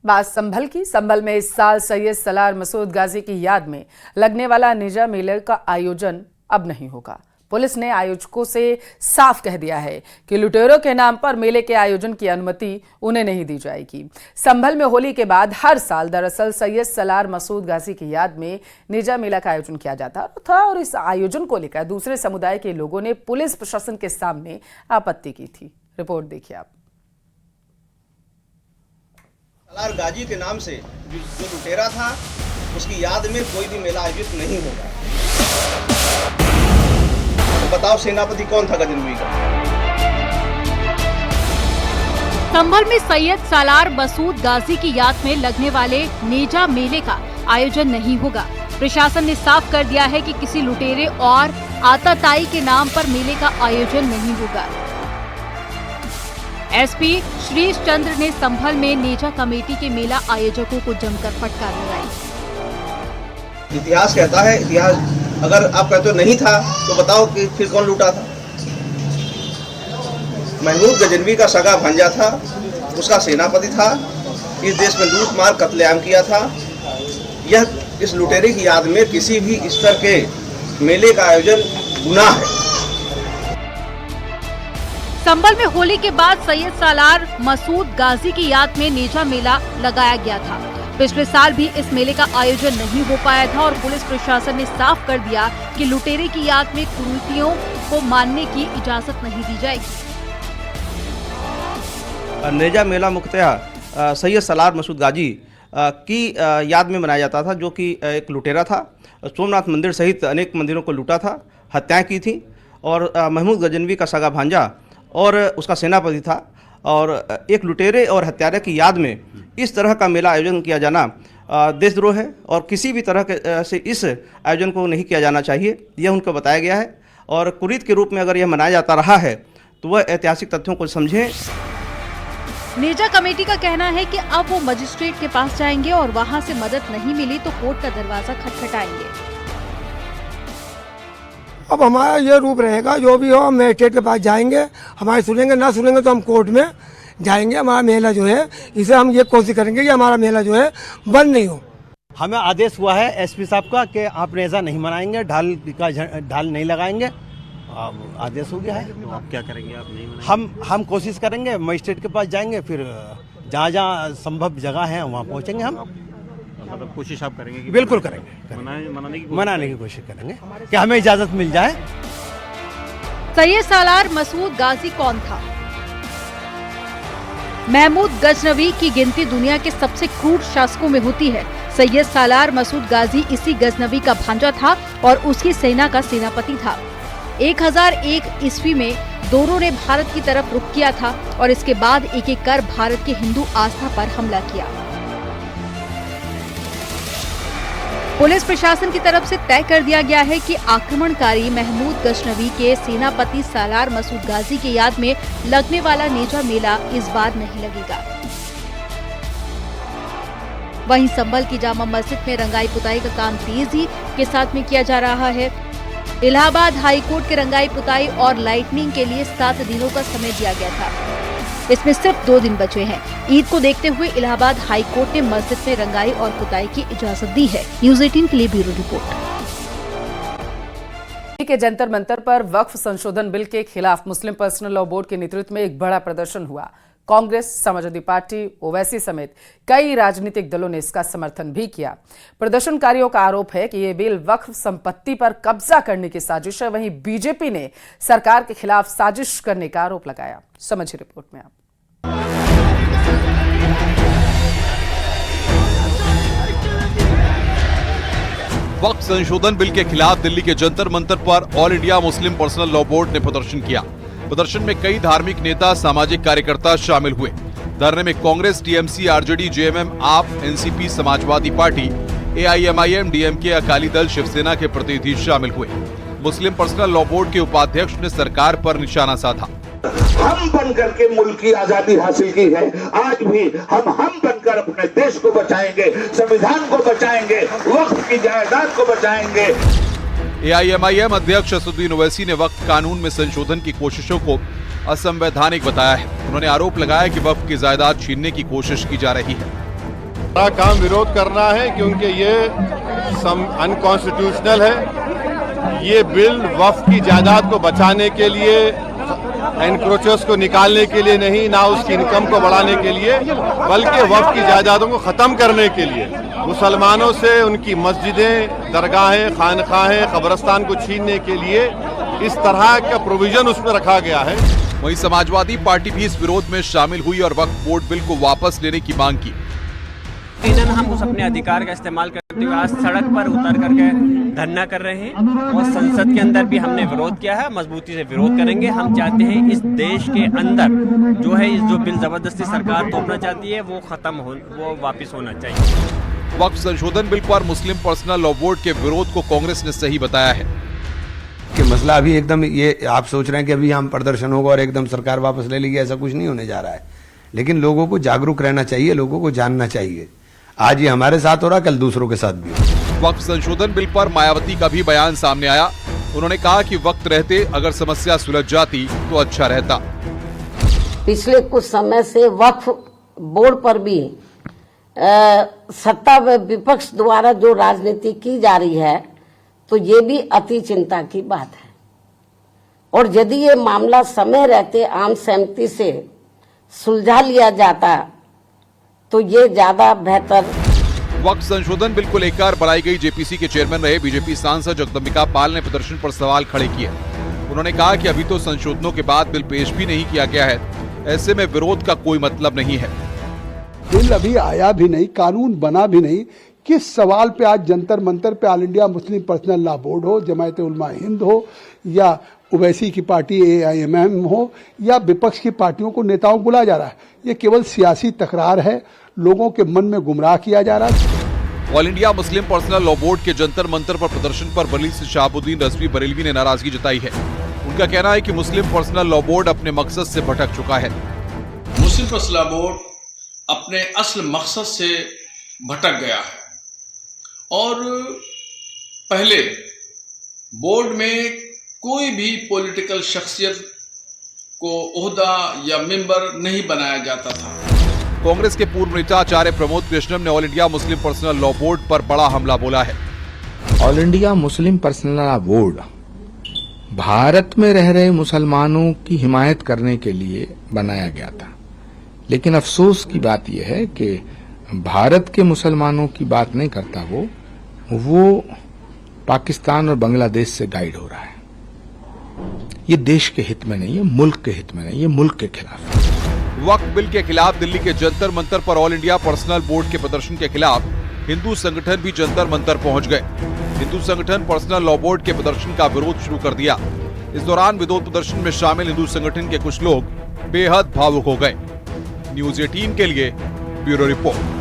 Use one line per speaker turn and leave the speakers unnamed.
बात संभल की। संभल में इस साल सैयद सलार मसूद गाजी की याद में लगने वाला निजा मेले का आयोजन अब नहीं होगा। पुलिस ने आयोजकों से साफ कह दिया है कि लुटेरों के नाम पर मेले के आयोजन की अनुमति उन्हें नहीं दी जाएगी। संभल में होली के बाद हर साल दरअसल सैयद सलार मसूद गाजी की याद में निजा मेला का आयोजन किया जाता था और इस आयोजन को लेकर दूसरे समुदाय के लोगों ने पुलिस प्रशासन के सामने आपत्ति की थी। रिपोर्ट देखिए आप।
सलार गाजी के नाम से जो लुटेरा था उसकी याद में कोई भी मेला आयोजित नहीं होगा। तो बताओ सेनापति कौन था गजनवी का?
संभल में सैयद सलार मसूद गाजी की याद में लगने वाले नेजा मेले का आयोजन नहीं होगा। प्रशासन ने साफ कर दिया है कि किसी लुटेरे और आताताई के नाम पर मेले का आयोजन नहीं होगा। एसपी श्रीश चंद्र ने संभल में नेजा कमेटी के मेला आयोजकों को जमकर फटकार लगाई।
इतिहास कहता है, इतिहास अगर आप कहते हो नहीं था तो बताओ कि फिर कौन लूटा था? महमूद गजनवी का सगा भांजा था, उसका सेनापति था, इस देश में लूट मार कत्लेआम किया था। यह इस लुटेरे की याद में किसी भी स्तर के मेले का आयोजन गुनाह है।
संभल में होली के बाद सैयद सलार मसूद गाजी की याद में नेजा मेला लगाया गया था। पिछले साल भी इस मेले का आयोजन नहीं हो पाया था और पुलिस प्रशासन ने साफ कर दिया कि लुटेरे की याद में कुरीतियों को मानने की इजाजत नहीं दी जाएगी।
नेजा मेला मुख्यतः सैयद सलार मसूद गाजी की याद में मनाया जाता था, जो कि एक लुटेरा था। सोमनाथ मंदिर सहित अनेक मंदिरों को लूटा था, हत्याएं की थी और महमूद गजनवी का सगा भांजा और उसका सेनापति था। और एक लुटेरे और हत्यारे की याद में इस तरह का मेला आयोजन किया जाना देशद्रोह है और किसी भी तरह के से इस आयोजन को नहीं किया जाना चाहिए, यह उनको बताया गया है। और कुरीत के रूप में अगर यह मनाया जाता रहा है तो वह ऐतिहासिक तथ्यों को समझें।
नेजा कमेटी का कहना है कि अब वो मजिस्ट्रेट के पास जाएंगे और वहां से मदद नहीं मिली तो कोर्ट का दरवाजा खटखटाएंगे।
अब हमारा ये रूप रहेगा, जो भी हो हम मजिस्ट्रेट के पास जाएंगे, हमारे सुनेंगे ना सुनेंगे तो हम कोर्ट में जाएंगे। हमारा मेला जो है इसे हम ये कोशिश करेंगे कि हमारा मेला जो है बंद नहीं हो।
हमें आदेश हुआ है एसपी साहब का कि आप नेजा नहीं मनाएंगे, ढाल नहीं लगाएंगे। आदेश हो गया है।
तो आप क्या करेंगे? आप नहीं मनाएंगे?
हम कोशिश करेंगे, मजिस्ट्रेट के पास जाएंगे, फिर जहाँ जहाँ संभव जगह है वहाँ पहुँचेंगे। हम
मतलब कोशिश आप करेंगे कि
बिल्कुल करेंगे, मनाने की कोशिश करेंगे कि हमें इजाजत मिल जाए।
सैयद सलार मसूद गाजी कौन था? महमूद गजनवी की गिनती दुनिया के सबसे क्रूर शासकों में होती है। सैयद सलार मसूद गाजी इसी गजनवी का भांजा था और उसकी सेना का सेनापति था। 1001 ईस्वी में दोनों ने भारत की तरफ रुख किया था और इसके बाद एक एक कर भारत के हिंदू आस्था पर हमला किया। पुलिस प्रशासन की तरफ से तय कर दिया गया है कि आक्रमणकारी महमूद गजनवी के सेनापति सलार मसूद गाजी की याद में लगने वाला नेजा मेला इस बार नहीं लगेगा। वहीं संभल की जामा मस्जिद में रंगाई पुताई का काम तेजी के साथ में किया जा रहा है। इलाहाबाद हाई कोर्ट के रंगाई पुताई और लाइटनिंग के लिए 7 दिनों का समय दिया गया था। इसमें सिर्फ 2 दिन बचे हैं। ईद को देखते हुए इलाहाबाद हाई कोर्ट ने मस्जिद में रंगाई और पुताई की इजाजत दी है। न्यूज़ 18 के लिए ब्यूरो रिपोर्ट।
के जंतर मंतर पर वक्फ संशोधन बिल के खिलाफ मुस्लिम पर्सनल लॉ बोर्ड के नेतृत्व में एक बड़ा प्रदर्शन हुआ। कांग्रेस, समाजवादी पार्टी, ओवैसी समेत कई राजनीतिक दलों ने इसका समर्थन भी किया। प्रदर्शनकारियों का आरोप है कि ये बिल वक्फ संपत्ति पर कब्जा करने की साजिश है। वहीं बीजेपी ने सरकार के खिलाफ साजिश करने का आरोप लगाया। समझिए रिपोर्ट में आप।
वक्फ संशोधन बिल के खिलाफ दिल्ली के जंतर मंतर पर all India Muslim personal law board ने प्रदर्शन किया। प्रदर्शन में कई धार्मिक नेता, सामाजिक कार्यकर्ता शामिल हुए। धरने में कांग्रेस, टीएमसी, आरजेडी, जेएमएम, आप, NCP, Samajwadi party, AIMIM, DMK, Akali Dal, Shiv Sena के प्रतिनिधि शामिल हुए। मुस्लिम पर्सनल लॉ बोर्ड के उपाध्यक्ष ने सरकार पर निशाना साधा।
हम बनकर के मुल्क की आजादी हासिल की है, आज भी हम बनकर अपने देश को बचाएंगे, संविधान को बचाएंगे, वक्फ की जायदाद को बचाएंगे।
एआईएमआईएम अध्यक्ष असदुद्दीन ओवैसी ने वक्फ कानून में संशोधन की कोशिशों को असंवैधानिक बताया है। उन्होंने आरोप लगाया कि वक्फ की जायदाद छीनने की कोशिश की जा रही है।
हमारा काम विरोध करना है क्योंकि ये अनकॉन्स्टिट्यूशनल है। ये बिल वक्फ की जायदाद को बचाने के लिए, एनक्रोचर्स को निकालने के लिए नहीं, ना उसकी इनकम को बढ़ाने के लिए, बल्कि वक्फ की जायदादों को ख़त्म करने के लिए, मुसलमानों से उनकी मस्जिदें, दरगाहें, खानखाहें, कब्रस्तान को छीनने के लिए इस तरह का प्रोविजन उसमें रखा गया है।
वहीं समाजवादी पार्टी भी इस विरोध में शामिल हुई और वक्फ बोर्ड बिल को वापस लेने की मांग की।
यकीनन हम उस अपने अधिकार का इस्तेमाल करते हुए आज सड़क पर उतर करके धरना कर रहे हैं और संसद के अंदर भी हमने विरोध किया है, मजबूती से विरोध करेंगे। हम चाहते हैं इस देश के अंदर जो है, जो बिल जबरदस्ती सरकार थोपना चाहती है वो खत्म हो, वो वापस होना चाहिए।
वक्फ संशोधन बिल पर मुस्लिम पर्सनल लॉ बोर्ड के विरोध को कांग्रेस ने सही बताया है
कि मसला अभी एकदम ये आप सोच रहे हैं कि अभी हम प्रदर्शन होगा और एकदम सरकार वापस ले लेगी, ऐसा कुछ नहीं होने जा रहा है। लेकिन लोगों को जागरूक रहना चाहिए, लोगों को जानना चाहिए। आज ये हमारे साथ हो रहा, कल दूसरों के साथ भी हो।
वक्फ संशोधन बिल पर मायावती का भी बयान सामने आया। उन्होंने कहा कि वक्त रहते अगर समस्या सुलझ जाती तो अच्छा रहता।
पिछले कुछ समय से वक्फ बोर्ड पर भी सत्ता व विपक्ष द्वारा जो राजनीति की जा रही है, तो ये भी अति चिंता की बात है। और यदि ये मामला समय रहते आम सहमति से सुलझा लिया जाता तो ये ज्यादा बेहतर।
वक्फ संशोधन बिल को लेकर बनाई गई जेपीसी के चेयरमैन रहे बीजेपी सांसद जगदम्बिका पाल ने प्रदर्शन पर सवाल खड़े किए। उन्होंने कहा कि अभी तो संशोधनों के बाद बिल पेश भी नहीं किया गया है, ऐसे में विरोध का कोई मतलब नहीं है।
बिल अभी आया भी नहीं, कानून बना भी नहीं, किस सवाल पे आज जंतर मंतर पे all India Muslim personal law board हो, जमायत उलमा हिंद हो या ओवैसी की पार्टी AIMM हो या विपक्ष की पार्टियों को नेताओं को बुलाया जा रहा है। ये केवल सियासी तकरार है, लोगों के मन में गुमराह किया जा रहा है।
All India Muslim personal law board के जंतर मंतर पर प्रदर्शन पर बरीली से शहाबुद्दीन रजवी बरेलवी ने नाराजगी जताई है। उनका कहना है कि मुस्लिम पर्सनल लॉ बोर्ड अपने मकसद से भटक चुका है।
मुस्लिम पर्सनल लॉ बोर्ड अपने असल मकसद से भटक गया है और पहले बोर्ड में कोई भी पॉलिटिकल शख्सियत को ओहदा या मेंबर नहीं बनाया जाता था।
कांग्रेस के पूर्व नेता आचार्य प्रमोद कृष्णम ने all India Muslim personal law board पर बड़ा हमला बोला है।
All India Muslim personal law board Bharat में रह रहे मुसलमानों की हिमायत करने के लिए बनाया गया था, लेकिन अफसोस की बात यह है कि भारत के मुसलमानों की बात नहीं करता, वो पाकिस्तान और बांग्लादेश से गाइड हो रहा है। ये देश के हित में नहीं है, मुल्क के हित में नहीं, ये मुल्क के खिलाफ है।
वक्फ बिल के खिलाफ दिल्ली के जंतर मंतर पर ऑल इंडिया पर्सनल बोर्ड के प्रदर्शन के खिलाफ हिंदू संगठन भी जंतर मंतर पहुंच गए। हिंदू संगठन पर्सनल लॉ बोर्ड के प्रदर्शन का विरोध शुरू कर दिया। इस दौरान विरोध प्रदर्शन में शामिल हिंदू संगठन के कुछ लोग बेहद भावुक हो गए। न्यूज़ 18 के लिए ब्यूरो रिपोर्ट।